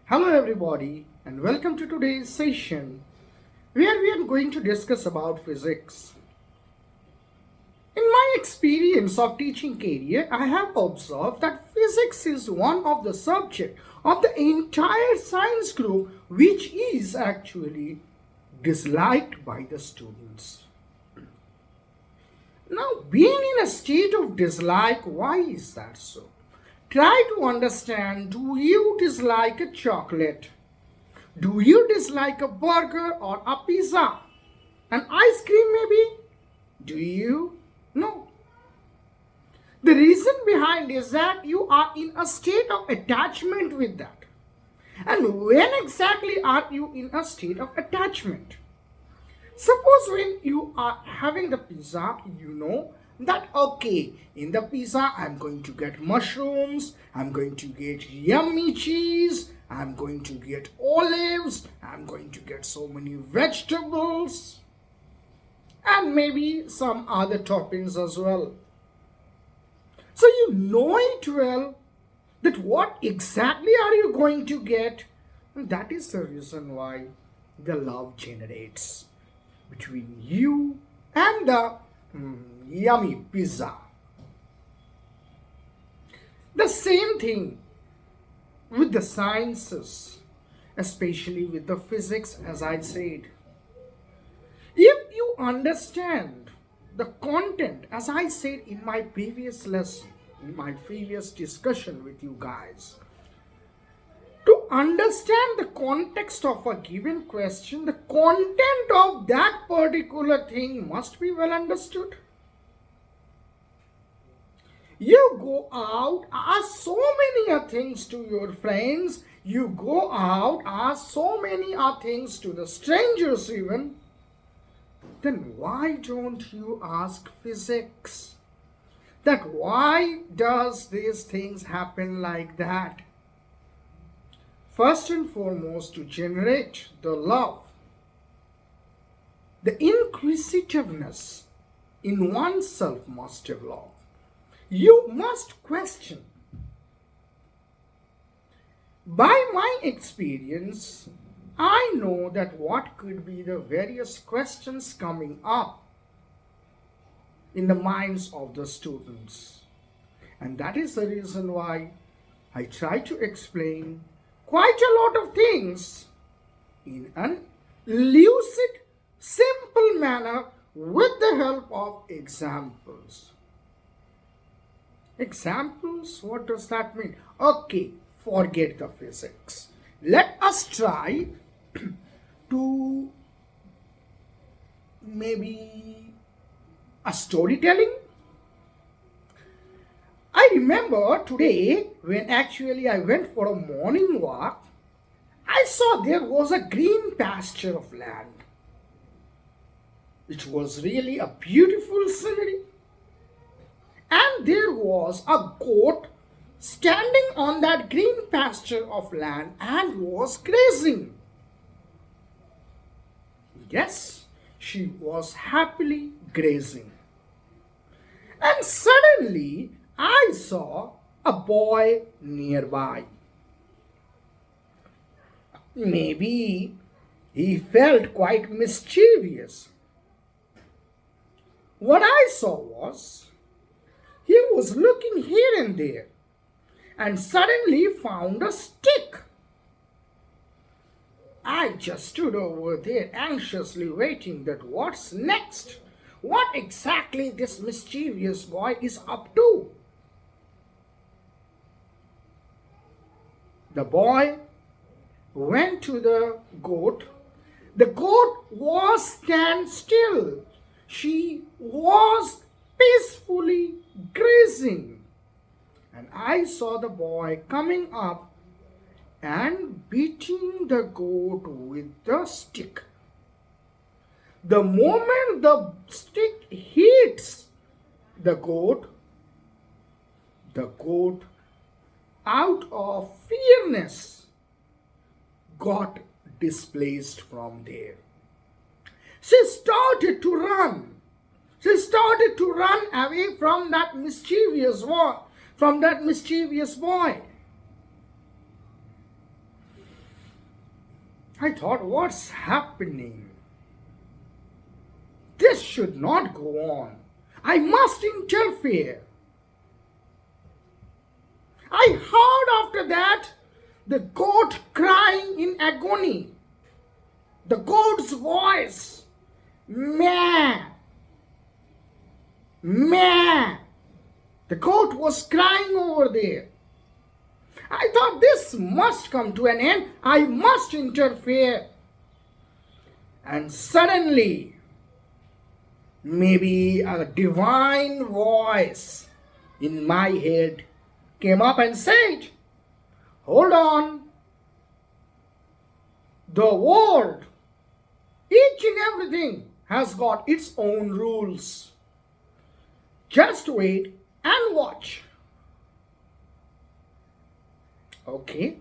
Hello everybody and welcome to today's session where we are going to discuss about physics. In my experience of teaching career, I have observed that physics is one of the subject of the entire science group which is actually disliked by the students. Now, being in a state of dislike, why is that so? Try to understand, do you dislike a chocolate? Do you dislike a burger or a pizza? An ice cream maybe? Do you? No. The reason behind is that you are in a state of attachment with that. And when exactly are you in a state of attachment? Suppose when you are having the pizza, you know that okay, in the pizza I'm going to get mushrooms, I'm going to get yummy cheese, I'm going to get olives, I'm going to get so many vegetables, and maybe some other toppings as well. So you know it well that what exactly are you going to get, and that is the reason why the love generates between you and the yummy pizza. The same thing with the sciences, especially with the physics, as I said. If you understand the content, as I said in my previous lesson, in my previous discussion with you guys, to understand the context of a given question, the content of that particular thing must be well understood. You go out, ask so many things to your friends. You go out, ask so many things to the strangers even. Then why don't you ask physics? That why does these things happen like that? First and foremost, to generate the love, the inquisitiveness in oneself must develop. You must question. By my experience, I know that what could be the various questions coming up in the minds of the students. And that is the reason why I try to explain quite a lot of things in an lucid, simple manner with the help of examples. Examples? What does that mean? Okay, forget the physics. Let us try to maybe a storytelling. I remember today when actually I went for a morning walk, I saw there was a green pasture of land. It was really a beautiful scenery. And there was a goat standing on that green pasture of land and was grazing. Yes, she was happily grazing. And suddenly I saw a boy nearby. Maybe he felt quite mischievous. What I saw was he was looking here and there and suddenly found a stick. I just stood over there anxiously waiting that what's next? What exactly this mischievous boy is up to? The boy went to the goat. The goat was stand still. She was peacefully grazing. And I saw the boy coming up and beating the goat with the stick. The moment the stick hits the goat out of fearness got displaced from there. She started to run. She started to run away from that mischievous boy. I thought, what's happening? This should not go on. I must interfere. I heard after that the goat crying in agony. The goat's voice. Meh. Meh. The goat was crying over there. I thought this must come to an end. I must interfere. And suddenly, maybe a divine voice in my head came up and said, hold on. The world, each and everything has got its own rules. Just wait and watch. Okay.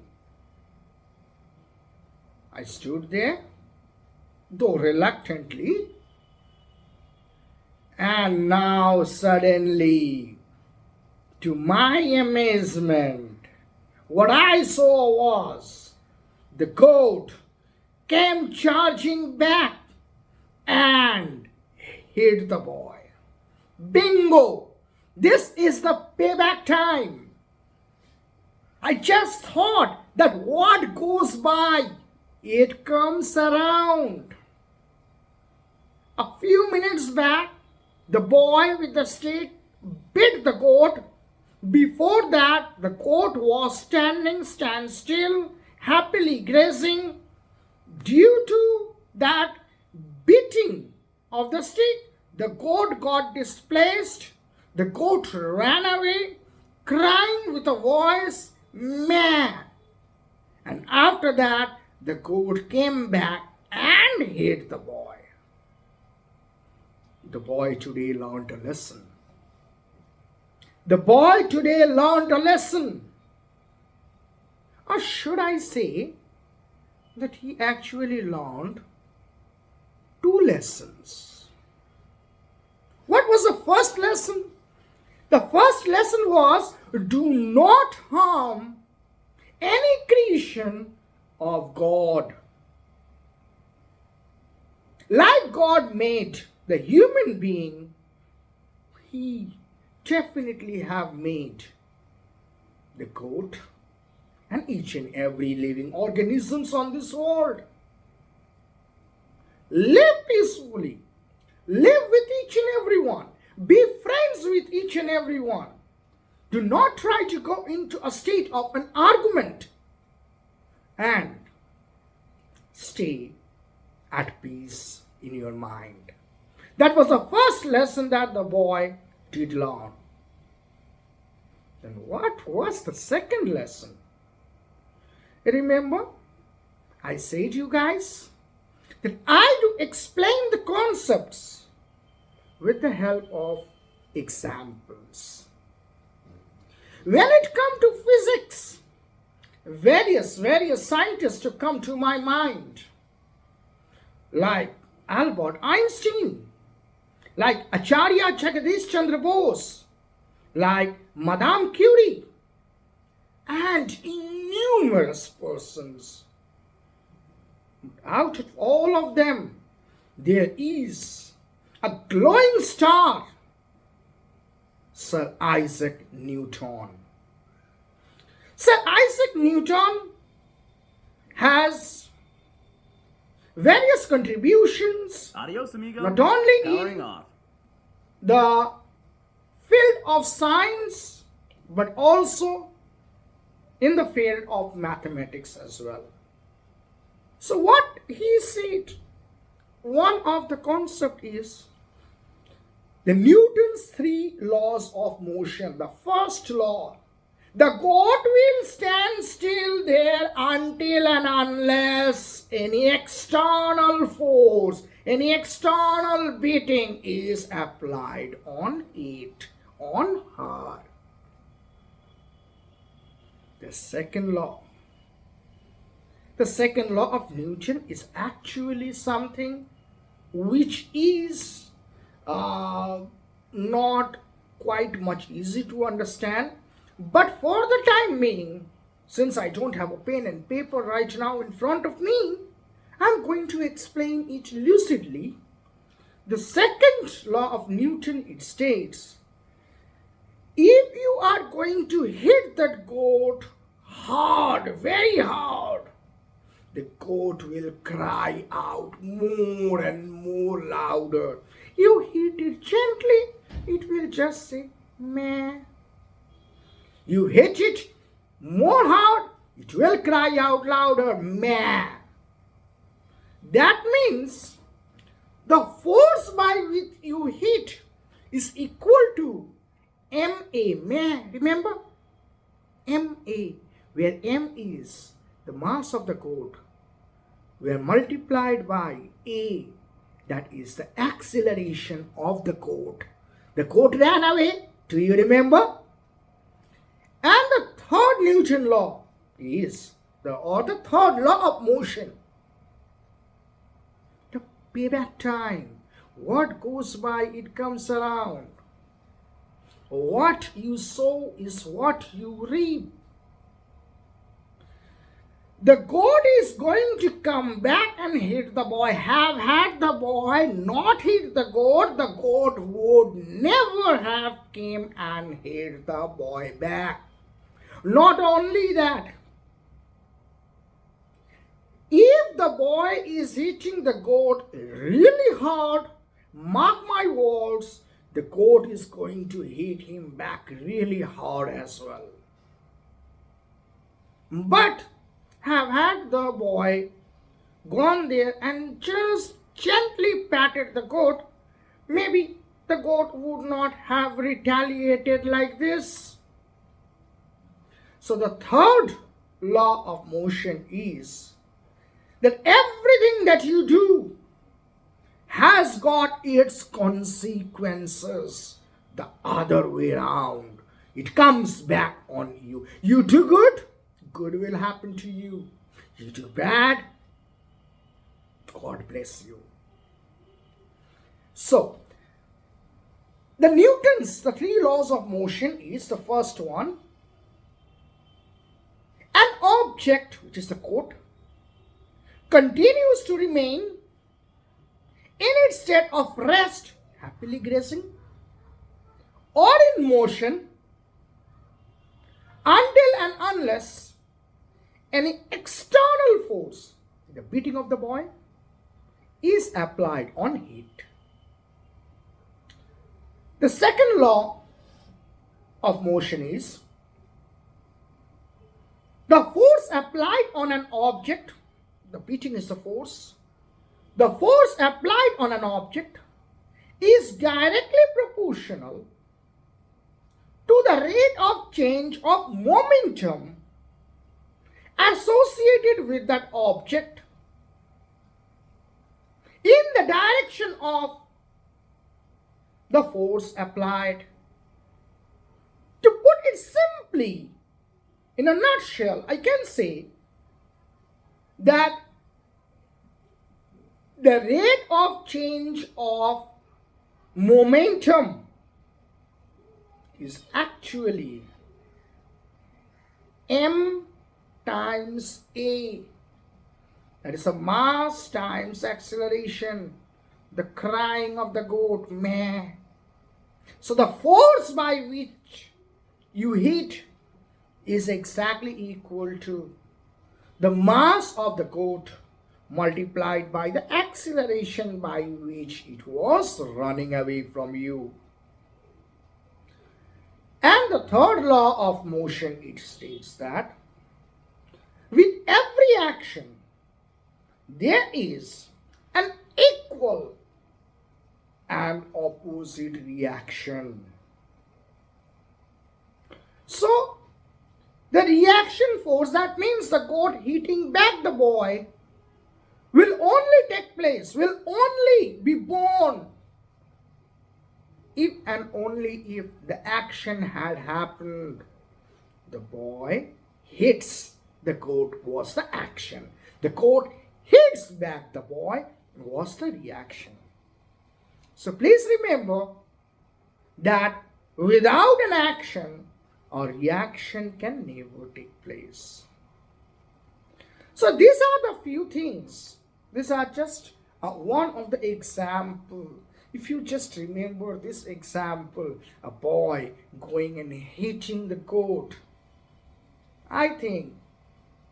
I stood there, though reluctantly, and now suddenly, to my amazement, what I saw was the goat came charging back and hit the boy. Bingo! This is the payback time. I just thought that what goes by, it comes around. A few minutes back, the boy with the stick bit the goat. Before that, the goat was stand still, happily grazing. Due to that beating of the stick, the goat got displaced. The goat ran away, crying with a voice, meh. And after that, the goat came back and hit the boy. The boy today learned a lesson. The boy today learned a lesson. Or should I say that he actually learned two lessons. What was the first lesson? The first lesson was, do not harm any creation of God. Like God made the human being, He definitely have made the goat and each and every living organisms on this world. Live peacefully. Live with each and everyone. Be friends with each and everyone. Do not try to go into a state of an argument, and stay at peace in your mind. That was the first lesson that the boy did learn. Then what was the second lesson? Remember, I said to you guys that I do explain the concepts with the help of examples. When it comes to physics, various scientists to come to my mind, like Albert Einstein, like Acharya Jagadish Chandra Bose, like Madame Curie, and numerous persons. Out of all of them, there is a glowing star, Sir Isaac Newton. Sir Isaac Newton has various contributions, Adios, amigo. not only Powering in off. the field of science, but also in the field of mathematics as well. So what he said, one of the concept is the Newton's 3 laws of motion. The first law, the goat will stand still there until and unless any external force, any external beating is applied on it, on her. The second law of Newton is actually something which is not quite much easy to understand. But for the time being, since I don't have a pen and paper right now in front of me, I'm going to explain it lucidly. The second law of Newton, it states, if you are going to hit that goat hard, very hard, the goat will cry out more and more louder. You hit it gently, it will just say meh. You hit it more hard, it will cry out louder meh. That means the force by which you hit is equal to MA, meh. Remember? MA, where M is the mass of the goat, were multiplied by A, that is the acceleration of the goat. The goat ran away, do you remember? And the third Newton law is the third law of motion. The payback time. What goes by, it comes around. What you sow is what you reap. The goat is going to come back and hit the boy. Had the boy not hit the goat would never have came and hit the boy back. Not only that, if the boy is hitting the goat really hard, mark my words, the goat is going to hit him back really hard as well. But had the boy gone there and just gently patted the goat, maybe the goat would not have retaliated like this. So the third law of motion is that everything that you do has got its consequences the other way around. It comes back on you. You do good, good will happen to you. You do bad, God bless you. So, the three laws of motion is the first one. An object, which is the goat, continues to remain in its state of rest, happily grazing, or in motion until and unless any external force, the beating of the boy, is applied on it. The second law of motion is the force applied on an object, the beating is the force. The force applied on an object is directly proportional to the rate of change of momentum associated with that object in the direction of the force applied. To put it simply, in a nutshell, I can say that the rate of change of momentum is actually m times a. That is a mass times acceleration. The crying of the goat, meh. So the force by which you hit is exactly equal to the mass of the goat multiplied by the acceleration by which it was running away from you. And the third law of motion, it states that with every action there is an equal and opposite reaction. So the reaction force, that means the goat hitting back the boy, will only take place, will only be born if and only if the action had happened. The boy hits the goat was the action. The goat hits back the boy was the reaction. So please remember that without an action, a reaction can never take place. So these are the few things These are just one of the example. If you just remember this example, a boy going and hitting the goat, I think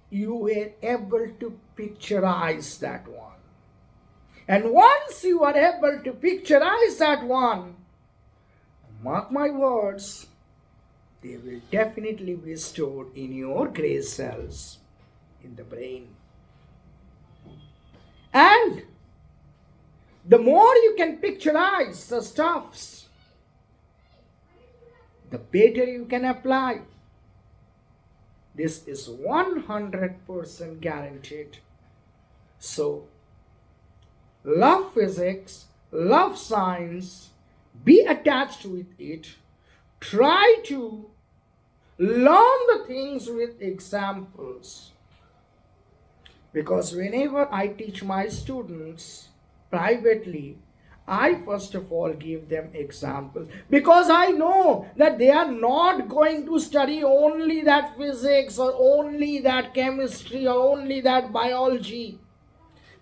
you were able to picturize that one. And once you are able to picturize that one, mark my words, they will definitely be stored in your gray cells in the brain. And the more you can picturize the stuffs, the better you can apply. This is 100% guaranteed. So, love physics, love science, be attached with it. Try to learn the things with examples. Because whenever I teach my students privately, I first of all give them examples. Because I know that they are not going to study only that physics or only that chemistry or only that biology.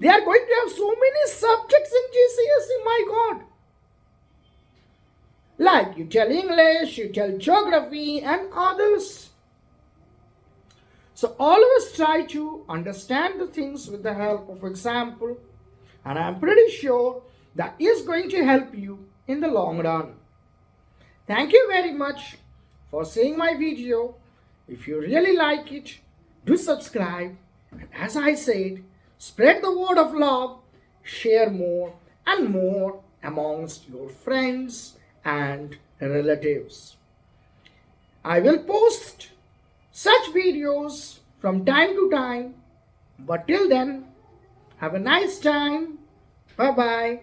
They are going to have so many subjects in GCSE, my God. Like you tell English, you tell geography and others. So always try to understand the things with the help of example, and I'm pretty sure that is going to help you in the long run. Thank you very much for seeing my video. If you really like it, do subscribe, and as I said, spread the word of love, share more and more amongst your friends and relatives. I will post such videos from time to time, but till then, have a nice time. Bye bye.